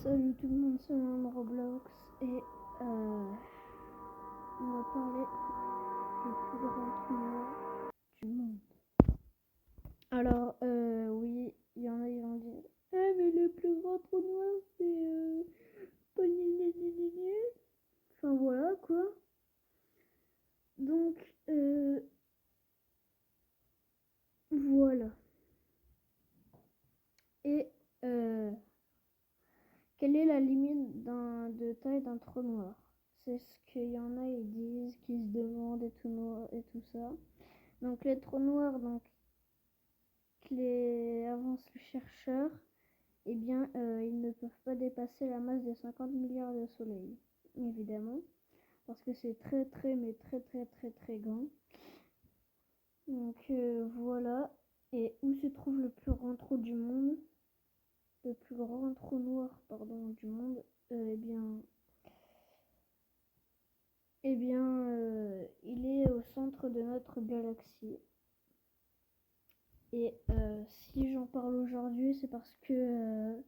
Salut tout le monde, c'est moi Roblox et on va parler du plus grand trou noir du monde. Alors, oui, il y en a qui vont dire ah mais le plus grand trou noir c'est enfin voilà quoi. Donc, voilà. Et quelle est la limite de taille d'un trou noir? C'est ce qu'il y en a, ils disent, qui se demandent et tout ça. Donc les trous noirs, donc les avancent les chercheurs, eh bien ils ne peuvent pas dépasser la masse de 50 milliards de soleils, évidemment, parce que c'est très très grand. Donc voilà. Et où se trouve le plus grand trou du monde? Le plus grand trou noir, pardon, du monde, il est au centre de notre galaxie. Et si j'en parle aujourd'hui, c'est parce que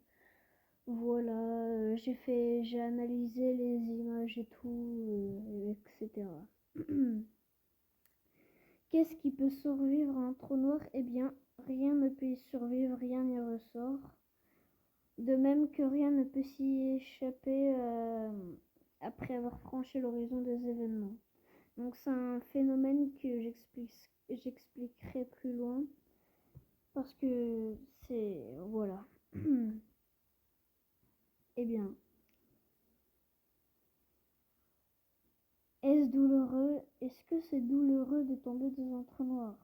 voilà, j'ai analysé les images et tout, etc. Qu'est-ce qui peut survivre à un trou noir? Eh bien, rien ne peut y survivre, rien n'y ressort. De même que rien ne peut s'y échapper après avoir franchi l'horizon des événements. Donc c'est un phénomène que j'expliquerai plus loin. Parce que c'est... Voilà. Eh bien, est-ce douloureux? Est-ce que c'est douloureux de tomber dans un trou noir?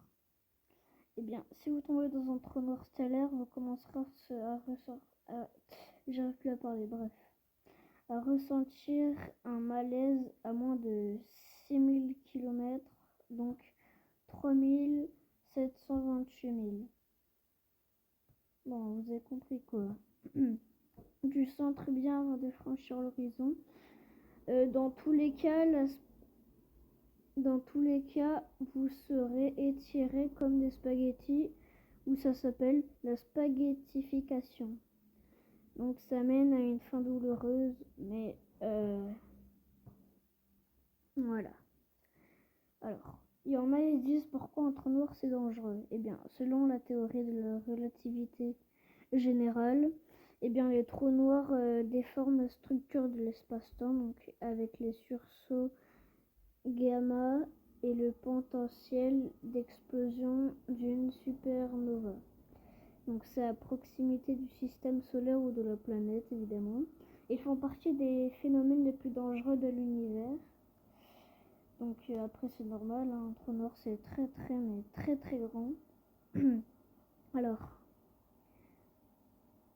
Eh bien, si vous tombez dans un trou noir stellaire, vous commencerez j'arrive plus à parler, bref. À ressentir un malaise à moins de 6000 km, donc 3728 000. Bon, vous avez compris quoi. Du centre bien avant de franchir l'horizon. Dans tous les cas, vous serez étiré comme des spaghettis, ou ça s'appelle la spaghettification. Donc ça mène à une fin douloureuse, mais voilà. Alors, il y en a qui disent pourquoi un trou noir c'est dangereux. Eh bien, selon la théorie de la relativité générale, eh bien les trous noirs déforment la structure de l'espace-temps, donc avec les sursauts gamma et le potentiel d'explosion d'une supernova. Donc c'est à proximité du système solaire ou de la planète évidemment. Ils font partie des phénomènes les plus dangereux de l'univers. Donc après c'est normal, hein, un trou noir c'est très grand.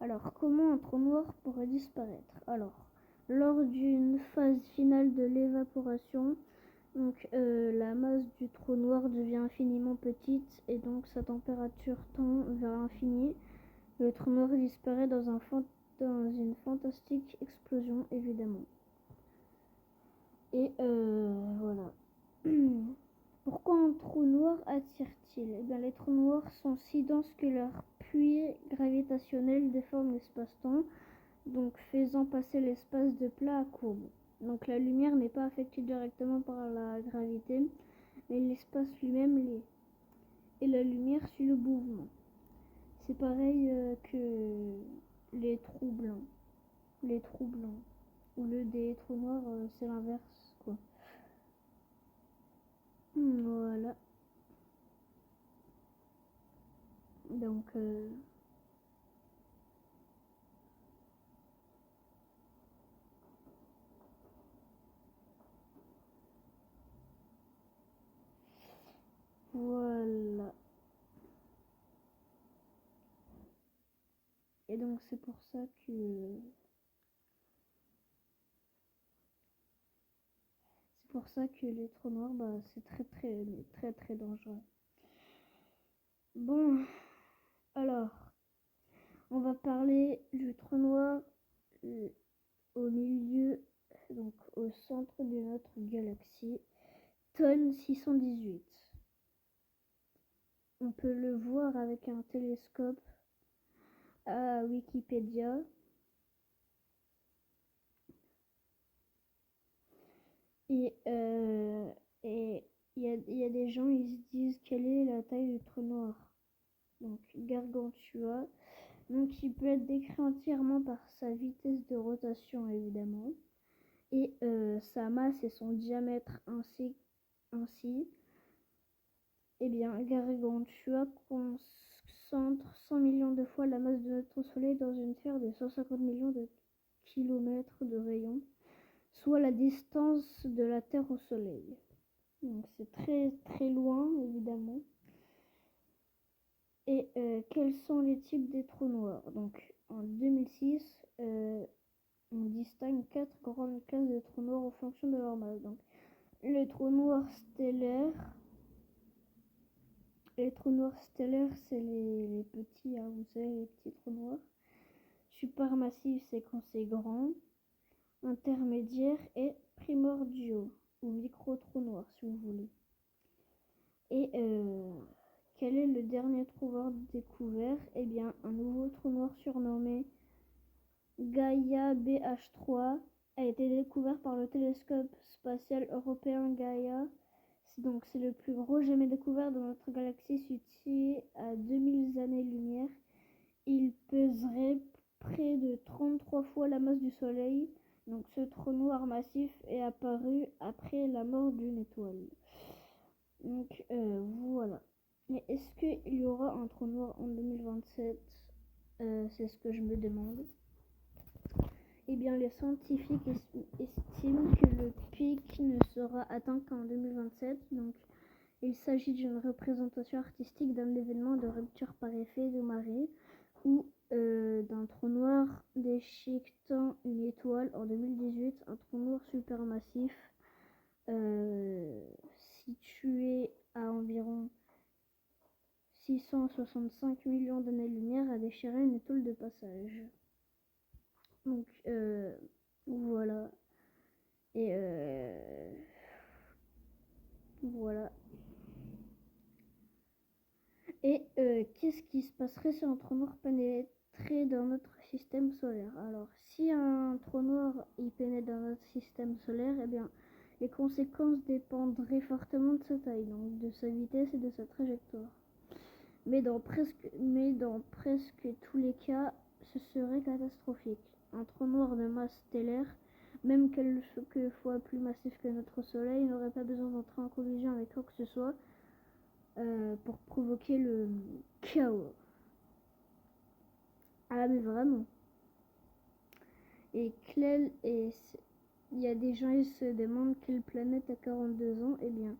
Alors comment un trou noir pourrait disparaître? Alors lors d'une phase finale de l'évaporation, donc la masse du trou noir devient infiniment petite et donc sa température tend vers l'infini. Le trou noir disparaît dans une fantastique explosion évidemment. Et voilà. Pourquoi un trou noir attire-t-il? Eh bien, les trous noirs sont si denses que leur puits gravitationnel déforme l'espace-temps, donc faisant passer l'espace de plat à courbe. Donc la lumière n'est pas affectée directement par la gravité, mais l'espace lui-même l'est. Et la lumière suit le mouvement. C'est pareil que les trous blancs. Les trous blancs. Ou des trous noirs, c'est l'inverse, quoi. Voilà. Donc, voilà. Et donc, c'est pour ça que les trous noirs, bah, c'est très dangereux. Bon, alors, on va parler du trou noir au milieu, donc au centre de notre galaxie, Tonne 618. On peut le voir avec un télescope à Wikipédia. Et il y a des gens, ils se disent quelle est la taille du trou noir. Donc Gargantua. Donc il peut être décrit entièrement par sa vitesse de rotation évidemment. Et sa masse et son diamètre ainsi. Eh bien, Gargantua concentre 100 millions de fois la masse de notre Soleil dans une sphère de 150 millions de kilomètres de rayon, soit la distance de la Terre au Soleil. Donc c'est très très loin évidemment. Et quels sont les types des trous noirs? Donc en 2006, on distingue 4 grandes classes de trous noirs en fonction de leur masse. Donc les trous noirs stellaires. Les trous noirs stellaires, c'est les petits, hein, vous savez, les petits trous noirs. Supermassifs, c'est quand c'est grand. Intermédiaires et primordiaux, ou micro-trous noirs, si vous voulez. Et quel est le dernier trou noir découvert? Eh bien, un nouveau trou noir surnommé Gaia BH3 a été découvert par le télescope spatial européen Gaia. Donc c'est le plus gros jamais découvert dans notre galaxie située à 2000 années-lumière. Il pèserait près de 33 fois la masse du Soleil. Donc ce trou noir massif est apparu après la mort d'une étoile. Donc voilà. Mais est-ce qu'il y aura un trou noir en 2027? C'est ce que je me demande. Eh bien, les scientifiques estiment que le pic ne sera atteint qu'en 2027. Donc, il s'agit d'une représentation artistique d'un événement de rupture par effet de marée ou d'un trou noir déchiquetant une étoile. En 2018, un trou noir supermassif situé à environ 665 millions d'années-lumière a déchiré une étoile de passage. Donc voilà. Et voilà. Et qu'est-ce qui se passerait si un trou noir pénétrait dans notre système solaire? Alors, si un trou noir il pénètre dans notre système solaire, eh bien, les conséquences dépendraient fortement de sa taille, donc de sa vitesse et de sa trajectoire. Mais dans presque tous les cas, ce serait catastrophique. Un trou noir de masse stellaire, même quelques fois plus massif que notre Soleil, n'aurait pas besoin d'entrer en collision avec quoi que ce soit pour provoquer le chaos. Ah mais vraiment. Et il y a des gens qui se demandent quelle planète a 42 ans. Eh bien,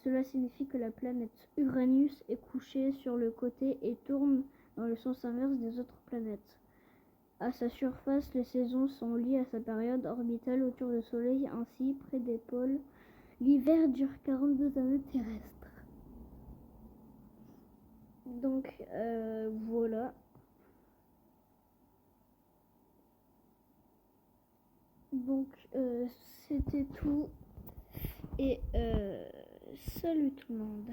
cela signifie que la planète Uranus est couchée sur le côté et tourne dans le sens inverse des autres planètes. À sa surface, les saisons sont liées à sa période orbitale autour du Soleil, ainsi près des pôles. L'hiver dure 42 années terrestres. Donc voilà. Donc c'était tout. Et salut tout le monde.